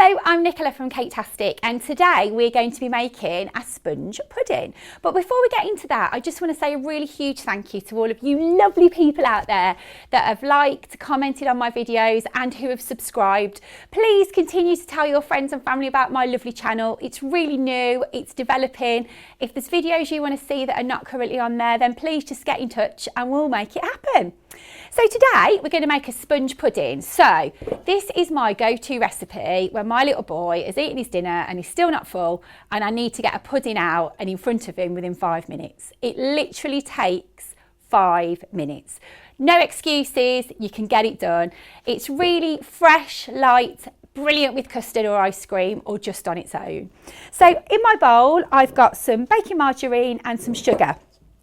Hello, I'm Nicola from CakeTastic, and today we're going to be making a sponge pudding. But before we get into that, I just want to say a really huge thank you to all of you lovely people out there that have liked, commented on my videos and who have subscribed. Please continue to tell your friends and family about my lovely channel. It's really new, it's developing. If there's videos you want to see that are not currently on there, then please just get in touch and we'll make it happen. So today we're going to make a sponge pudding. So this is my go-to recipe when my little boy has eaten his dinner and he's still not full and I need to get a pudding out and in front of him within 5 minutes. It literally takes 5 minutes. No excuses, you can get it done. It's really fresh, light, brilliant with custard or ice cream or just on its own. So in my bowl I've got some baking margarine and some sugar.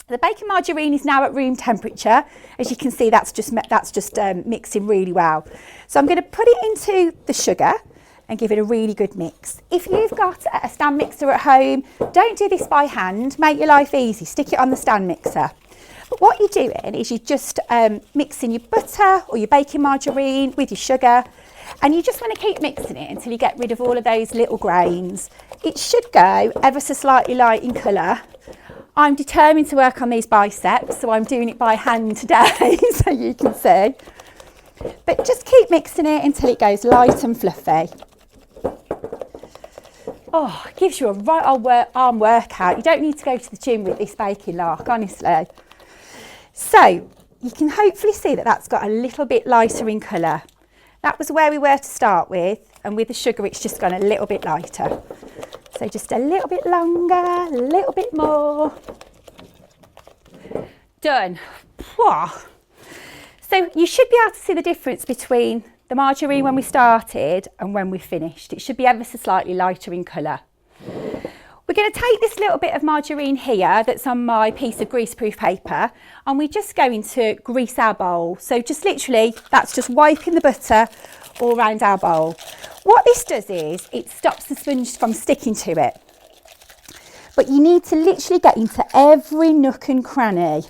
The baking margarine is now at room temperature. As you can see, that's just mixing really well. So I'm going to put it into the sugar and give it a really good mix. If you've got a stand mixer at home, don't do this by hand. Make your life easy. Stick it on the stand mixer. But what you're doing is you're just mixing your butter or your baking margarine with your sugar, and you just want to keep mixing it until you get rid of all of those little grains. It should go ever so slightly light in colour. I'm determined to work on these biceps, so I'm doing it by hand today, so you can see. But just keep mixing it until it goes light and fluffy. Oh, it gives you a right old arm workout. You don't need to go to the gym with this baking lark, honestly. So you can hopefully see that that's got a little bit lighter in colour. That was where we were to start with, and with the sugar it's just gone a little bit lighter. So just a little bit longer, a little bit more. Done. So you should be able to see the difference between the margarine when we started and when we finished. It should be ever so slightly lighter in colour. We're going to take this little bit of margarine here that's on my piece of greaseproof paper, and we're just going to grease our bowl. So just literally, that's just wiping the butter all around our bowl. What this does is it stops the sponge from sticking to it. But you need to literally get into every nook and cranny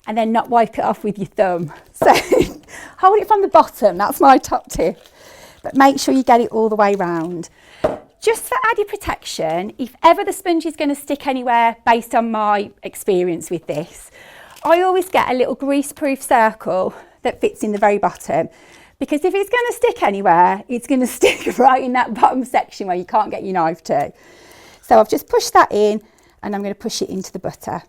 and then not wipe it off with your thumb. So hold it from the bottom, that's my top tip. But make sure you get it all the way round. Just for added protection, if ever the sponge is going to stick anywhere based on my experience with this, I always get a little greaseproof circle that fits in the very bottom. Because if it's going to stick anywhere, it's going to stick right in that bottom section where you can't get your knife to. So I've just pushed that in and I'm going to push it into the butter.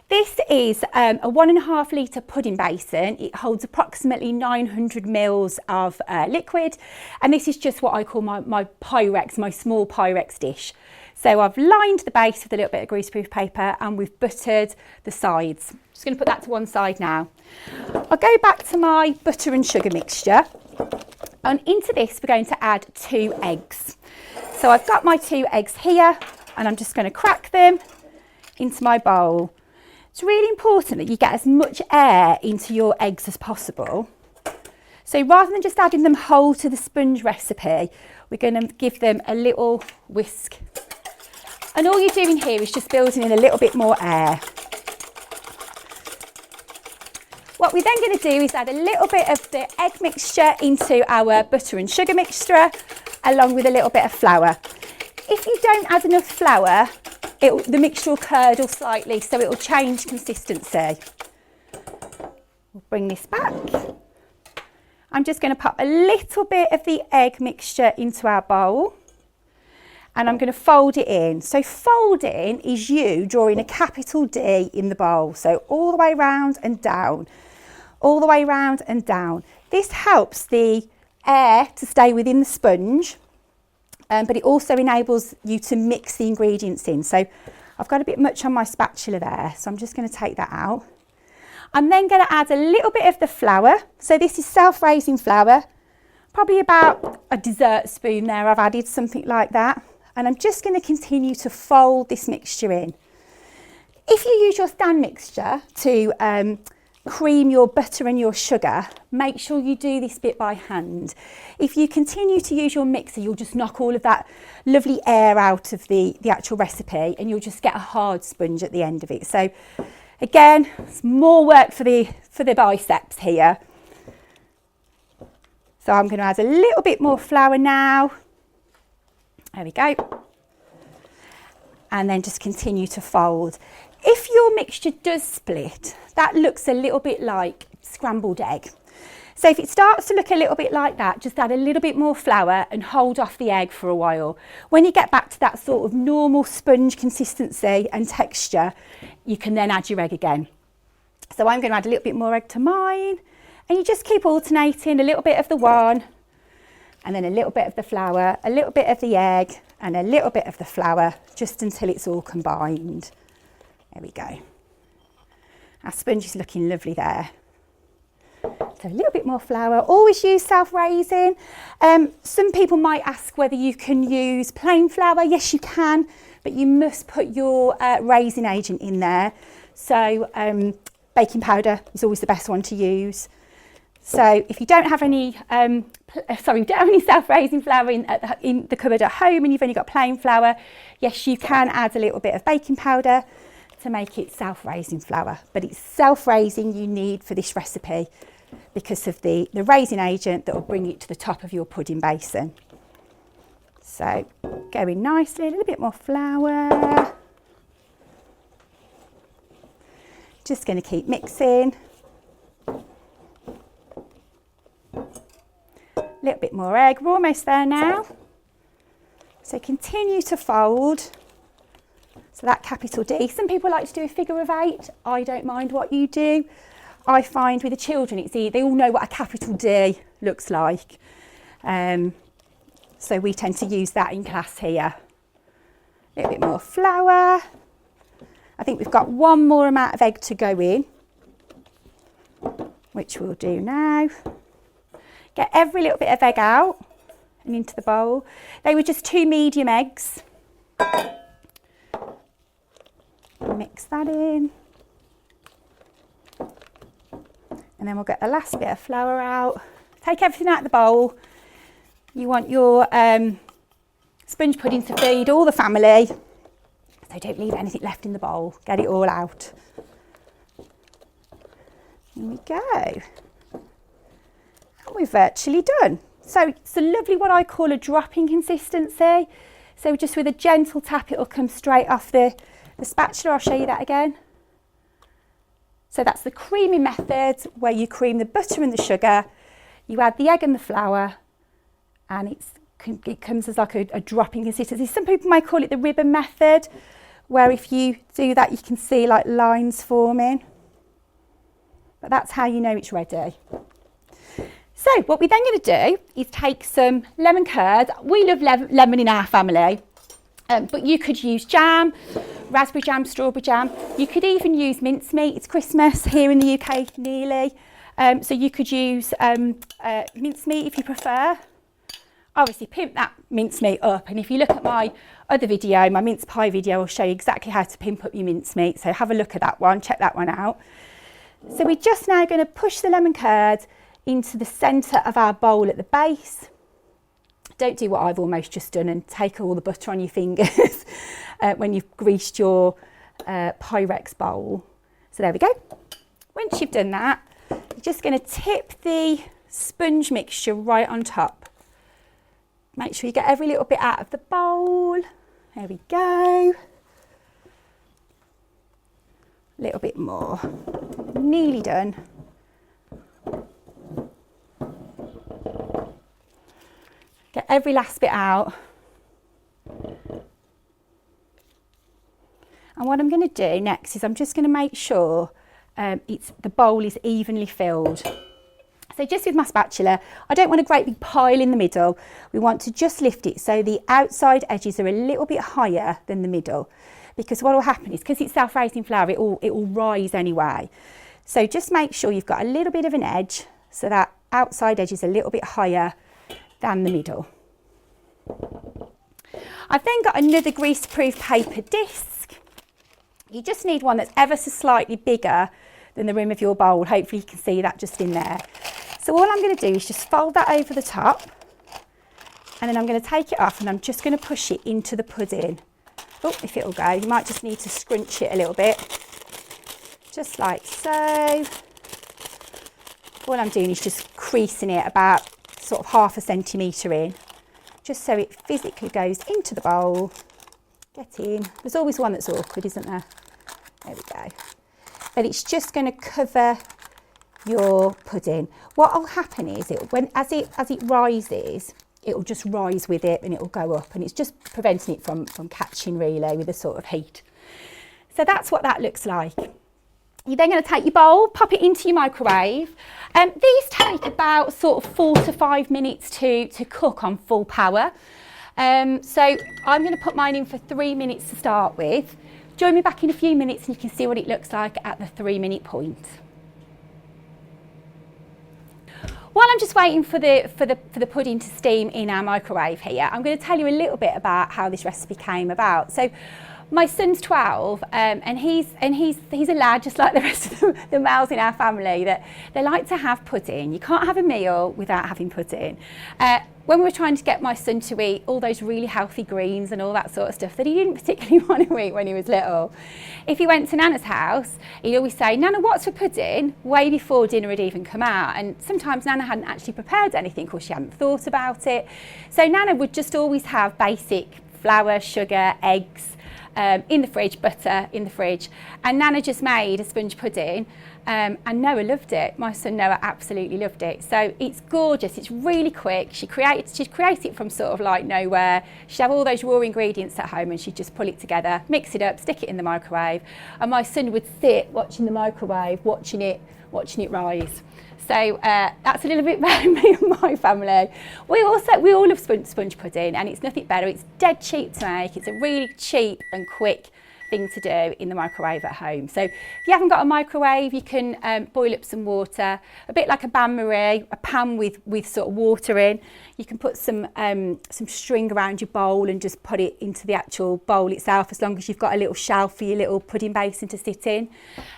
This is a 1.5 litre pudding basin. It holds approximately 900 mils of liquid, and this is just what I call my Pyrex, my small Pyrex dish. So I've lined the base with a little bit of greaseproof paper and we've buttered the sides. Just going to put that to one side now. I'll go back to my butter and sugar mixture, and into this we're going to add 2 eggs. So I've got my 2 eggs here and I'm just going to crack them into my bowl. It's really important that you get as much air into your eggs as possible. So rather than just adding them whole to the sponge recipe, we're going to give them a little whisk. And all you're doing here is just building in a little bit more air. What we're then going to do is add a little bit of the egg mixture into our butter and sugar mixture, along with a little bit of flour. If you don't add enough flour, the mixture will curdle slightly, so it will change consistency. We'll bring this back. I'm just going to pop a little bit of the egg mixture into our bowl, and I'm going to fold it in. So folding is you drawing a capital D in the bowl, so all the way round and down, all the way round and down. This helps the air to stay within the sponge, but it also enables you to mix the ingredients in. So I've got a bit much on my spatula there, so I'm just going to take that out. I'm then going to add a little bit of the flour. So this is self-raising flour, probably about a dessert spoon there. I've added something like that. And I'm just going to continue to fold this mixture in. If you use your stand mixture to cream your butter and your sugar, make sure you do this bit by hand. If you continue to use your mixer, you'll just knock all of that lovely air out of the actual recipe and you'll just get a hard sponge at the end of it. So again, it's more work for the biceps here. So I'm going to add a little bit more flour now. There we go. And then just continue to fold. If your mixture does split, that looks a little bit like scrambled egg. So if it starts to look a little bit like that, just add a little bit more flour and hold off the egg for a while. When you get back to that sort of normal sponge consistency and texture, you can then add your egg again. So I'm going to add a little bit more egg to mine, and you just keep alternating a little bit of the one, and then a little bit of the flour, a little bit of the egg, and a little bit of the flour, just until it's all combined. There we go. Our sponge is looking lovely there. So a little bit more flour. Always use self-raising. Some people might ask whether you can use plain flour. Yes, you can, but you must put your raising agent in there. So baking powder is always the best one to use. So if you don't have any, self-raising flour in the cupboard at home, and you've only got plain flour, yes, you can add a little bit of baking powder to make it self-raising flour. But it's self-raising you need for this recipe because of the raising agent that will bring it to the top of your pudding basin. So going nicely, a little bit more flour. Just going to keep mixing. A little bit more egg. We're almost there now. So continue to fold. So that capital D. Some people like to do a figure of 8. I don't mind what you do. I find with the children, it's easy. They all know what a capital D looks like. So we tend to use that in class here. A little bit more flour. I think we've got one more amount of egg to go in, which we'll do now. Get every little bit of egg out and into the bowl. They were just 2 medium eggs. Mix that in. And then we'll get the last bit of flour out. Take everything out of the bowl. You want your sponge pudding to feed all the family. So don't leave anything left in the bowl. Get it all out. Here we go. And we're virtually done. So it's a lovely, what I call a dropping consistency. So just with a gentle tap, it'll come straight off the spatula. I'll show you that again. So that's the creamy method where you cream the butter and the sugar, you add the egg and the flour, and it comes as like a dropping consistency. Some people may call it the ribbon method, where if you do that, you can see like lines forming. But that's how you know it's ready. So what we're then going to do is take some lemon curd. We love lemon in our family. But you could use jam, raspberry jam, strawberry jam. You could even use mincemeat. It's Christmas here in the UK nearly. So you could use mincemeat if you prefer. Obviously pimp that mincemeat up. And if you look at my other video, my mince pie video, I'll show you exactly how to pimp up your mincemeat. So have a look at that one, check that one out. So we're just now going to push the lemon curd into the centre of our bowl at the base. Don't do what I've almost just done and take all the butter on your fingers when you've greased your Pyrex bowl. So there we go. Once you've done that, you're just going to tip the sponge mixture right on top. Make sure you get every little bit out of the bowl. There we go. A little bit more. Nearly done. Get every last bit out. And what I'm going to do next is I'm just going to make sure the bowl is evenly filled. So just with my spatula, I don't want a great big pile in the middle. We want to just lift it so the outside edges are a little bit higher than the middle. Because what will happen is, because it's self-raising flour, it will rise anyway. So just make sure you've got a little bit of an edge so that outside edge is a little bit higher than the middle. I've then got another grease-proof paper disc. You just need one that's ever so slightly bigger than the rim of your bowl. Hopefully you can see that just in there. So all I'm going to do is just fold that over the top, and then I'm going to take it off and I'm just going to push it into the pudding. Oh, if it'll go, you might just need to scrunch it a little bit, just like so. All I'm doing is just creasing it about sort of 1/2 centimetre in, just so it physically goes into the bowl. Get in. There's always one that's awkward, isn't there? There we go. But it's just going to cover your pudding. What will happen is as it rises, it will just rise with it and it will go up, and it's just preventing it from catching really with the sort of heat. So that's what that looks like. You're then going to take your bowl, pop it into your microwave. These take about sort of 4 to 5 minutes to cook on full power. So I'm going to put mine in for 3 minutes to start with. Join me back in a few minutes and you can see what it looks like at the 3-minute point. While I'm just waiting for the pudding to steam in our microwave here, I'm going to tell you a little bit about how this recipe came about. So my son's 12 and he's a lad just like the rest of the males in our family, that they like to have pudding. You can't have a meal without having pudding. When we were trying to get my son to eat all those really healthy greens and all that sort of stuff that he didn't particularly want to eat when he was little, if he went to Nana's house, he'd always say, "Nana, what's for pudding?" way before dinner had even come out. And sometimes Nana hadn't actually prepared anything or she hadn't thought about it. So Nana would just always have basic flour, sugar, eggs, in the fridge, butter in the fridge. And Nana just made a sponge pudding. And Noah loved it. My son Noah absolutely loved it. So it's gorgeous, it's really quick. She'd create it from sort of like nowhere. She'd have all those raw ingredients at home and she'd just pull it together, mix it up, stick it in the microwave. And my son would sit watching the microwave, watching it rise. So that's a little bit about me and my family. We all love sponge pudding, and it's nothing better. It's dead cheap to make. It's a really cheap and quick thing to do in the microwave at home. So if you haven't got a microwave, you can boil up some water, a bit like a bain-marie, a pan with sort of water in. You can put some string around your bowl and just put it into the actual bowl itself, as long as you've got a little shelf for your little pudding basin to sit in.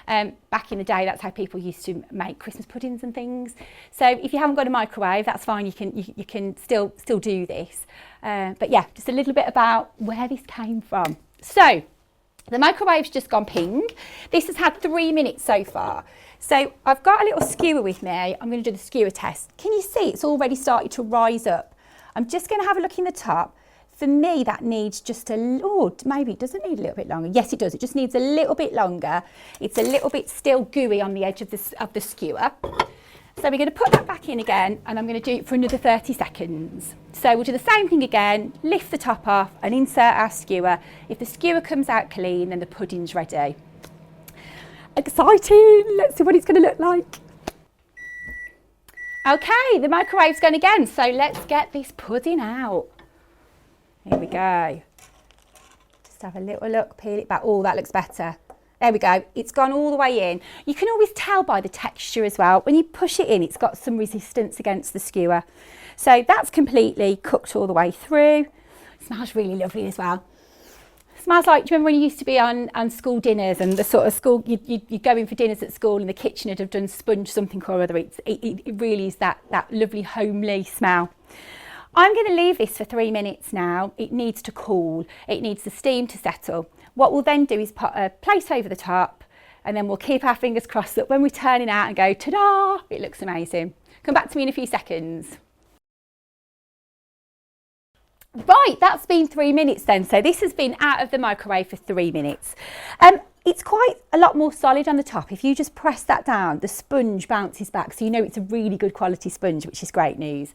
Back in the day, that's how people used to make Christmas puddings and things. So if you haven't got a microwave, that's fine. You can still do this. But yeah, just a little bit about where this came from. So the microwave's just gone ping. This has had 3 minutes so far. So I've got a little skewer with me. I'm going to do the skewer test. Can you see it's already started to rise up? I'm just going to have a look in the top. For me, that needs just maybe it doesn't need a little bit longer. Yes, it does. It just needs a little bit longer. It's a little bit still gooey on the edge of the skewer. So we're going to put that back in again, and I'm going to do it for another 30 seconds. So we'll do the same thing again, lift the top off and insert our skewer. If the skewer comes out clean, then the pudding's ready. Exciting! Let's see what it's going to look like. Okay, the microwave's gone again, so let's get this pudding out. Here we go. Just have a little look, peel it back. Oh, that looks better. There we go, it's gone all the way in. You can always tell by the texture as well. When you push it in, it's got some resistance against the skewer. So that's completely cooked all the way through. It smells really lovely as well. It smells like, do you remember when you used to be on school dinners and the sort of school, you go in for dinners at school and the kitchen would have done sponge something or other. It really is that lovely homely smell. I'm going to leave this for 3 minutes now. It needs to cool. It needs the steam to settle. What we'll then do is put a plate over the top, and then we'll keep our fingers crossed that when we turn it out and go, ta-da, it looks amazing. Come back to me in a few seconds. Right, that's been 3 minutes then. So this has been out of the microwave for 3 minutes. It's quite a lot more solid on the top. If you just press that down, the sponge bounces back. So you know it's a really good quality sponge, which is great news.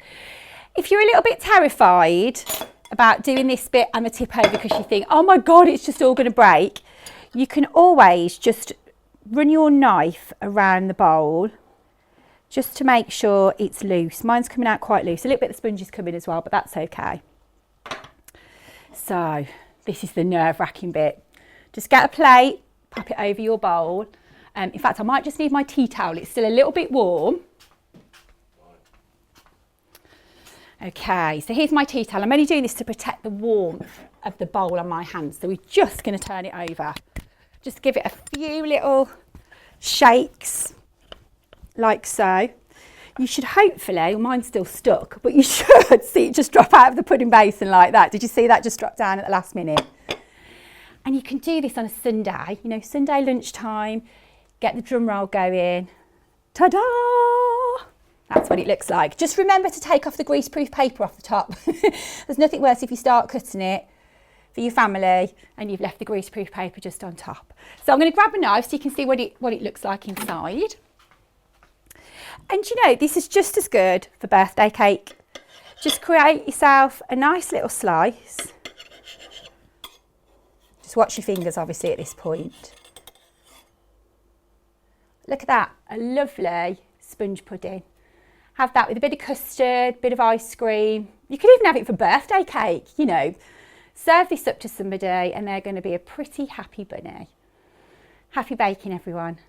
If you're a little bit terrified about doing this bit and the tip over because you think, oh my God, it's just all going to break, you can always just run your knife around the bowl just to make sure it's loose. Mine's coming out quite loose. A little bit of the sponge is coming as well, but that's okay. So this is the nerve-wracking bit. Just get a plate, pop it over your bowl. In fact, I might just need my tea towel. It's still a little bit warm. Okay, so here's my tea towel. I'm only doing this to protect the warmth of the bowl on my hands. So we're just going to turn it over. Just give it a few little shakes, like so. You should hopefully, mine's still stuck, but you should see it just drop out of the pudding basin like that. Did you see that just drop down at the last minute? And you can do this on a Sunday, you know, Sunday lunchtime, get the drum roll going. Ta-da! That's what it looks like. Just remember to take off the greaseproof paper off the top. There's nothing worse if you start cutting it for your family and you've left the greaseproof paper just on top. So I'm going to grab a knife so you can see what it looks like inside. And you know, this is just as good for birthday cake. Just create yourself a nice little slice. Just watch your fingers obviously at this point. Look at that, a lovely sponge pudding. Have that with a bit of custard, bit of ice cream. You could even have it for birthday cake, you know. Serve this up to somebody and they're going to be a pretty happy bunny. Happy baking, everyone.